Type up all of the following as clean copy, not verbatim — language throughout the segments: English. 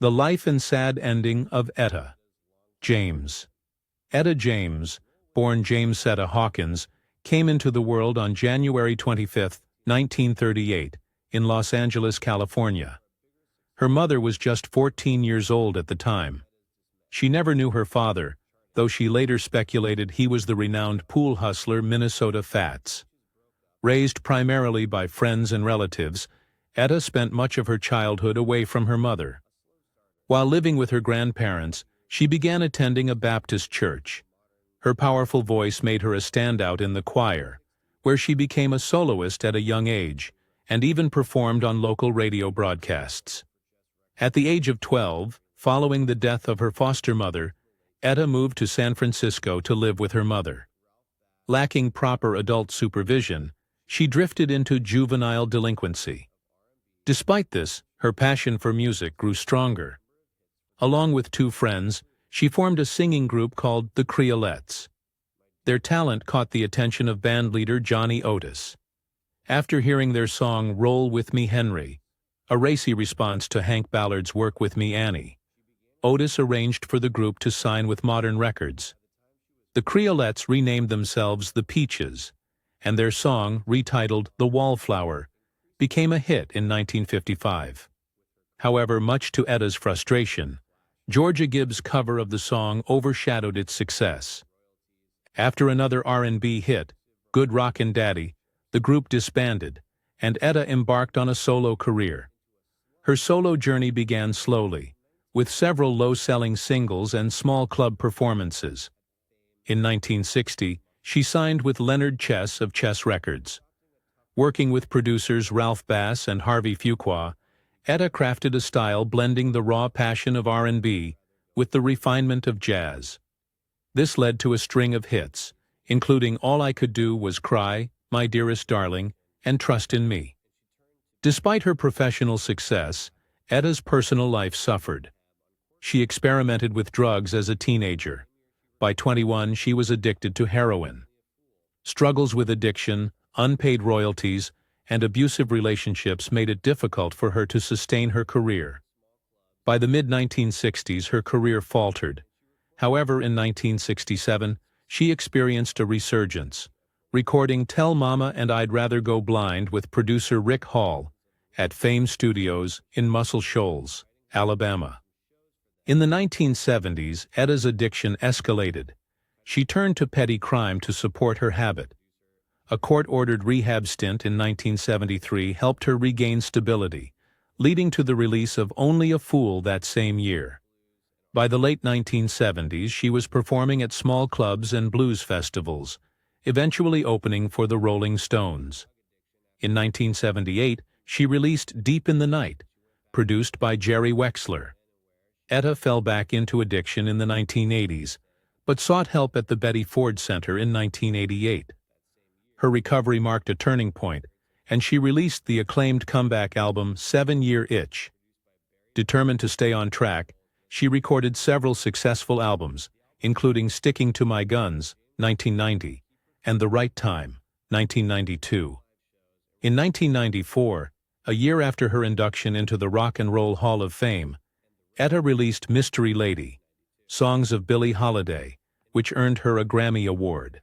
The Life and Sad Ending of Etta James. Etta James, born Jamesetta Hawkins, came into the world on January 25, 1938, in Los Angeles, California. Her mother was just 14 years old at the time. She never knew her father, though she later speculated he was the renowned pool hustler Minnesota Fats. Raised primarily by friends and relatives, Etta spent much of her childhood away from her mother. While living with her grandparents, she began attending a Baptist church. Her powerful voice made her a standout in the choir, where she became a soloist at a young age, and even performed on local radio broadcasts. At the age of 12, following the death of her foster mother, Etta moved to San Francisco to live with her mother. Lacking proper adult supervision, she drifted into juvenile delinquency. Despite this, her passion for music grew stronger. Along with two friends, she formed a singing group called the Creolettes. Their talent caught the attention of bandleader Johnny Otis. After hearing their song "Roll With Me, Henry," a racy response to Hank Ballard's "Work With Me, Annie," Otis arranged for the group to sign with Modern Records. The Creolettes renamed themselves the Peaches, and their song, retitled "The Wallflower," became a hit in 1955. However, much to Etta's frustration, Georgia Gibbs' cover of the song overshadowed its success. After another R&B hit, "Good Rockin' Daddy," the group disbanded, and Etta embarked on a solo career. Her solo journey began slowly, with several low-selling singles and small club performances. In 1960, she signed with Leonard Chess of Chess Records. Working with producers Ralph Bass and Harvey Fuqua, Etta crafted a style blending the raw passion of R&B with the refinement of jazz. This led to a string of hits, including "All I Could Do Was Cry," "My Dearest Darling," and "Trust in Me." Despite her professional success, Etta's personal life suffered. She experimented with drugs as a teenager. By 21, she was addicted to heroin. Struggles with addiction, unpaid royalties, and abusive relationships made it difficult for her to sustain her career. By the mid-1960s, her career faltered. However, in 1967, she experienced a resurgence, recording "Tell Mama and I'd Rather Go Blind" with producer Rick Hall at Fame Studios in Muscle Shoals, Alabama. In the 1970s, Etta's addiction escalated. She turned to petty crime to support her habit. A court-ordered rehab stint in 1973 helped her regain stability, leading to the release of "Only a Fool" that same year. By the late 1970s, she was performing at small clubs and blues festivals, eventually opening for the Rolling Stones. In 1978, she released "Deep in the Night," produced by Jerry Wexler. Etta fell back into addiction in the 1980s, but sought help at the Betty Ford Center in 1988. Her recovery marked a turning point, and she released the acclaimed comeback album 7 Year Itch. Determined to stay on track, she recorded several successful albums, including "Sticking to My Guns," 1990, and "The Right Time," 1992. In 1994, a year after her induction into the Rock and Roll Hall of Fame, Etta released "Mystery Lady," songs of Billie Holiday, which earned her a Grammy Award.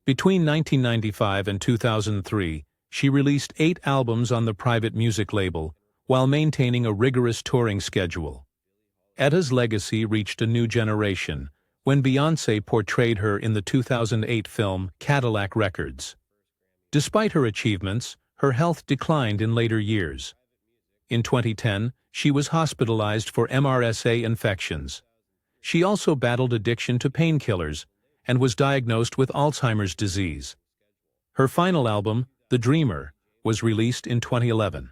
Between 1995 and 2003, she released 8 albums on the private music label, while maintaining a rigorous touring schedule. Etta's legacy reached a new generation when Beyoncé portrayed her in the 2008 film Cadillac Records. Despite her achievements, her health declined in later years. In 2010, she was hospitalized for MRSA infections. She also battled addiction to painkillers and was diagnosed with Alzheimer's disease. Her final album, "The Dreamer," was released in 2011.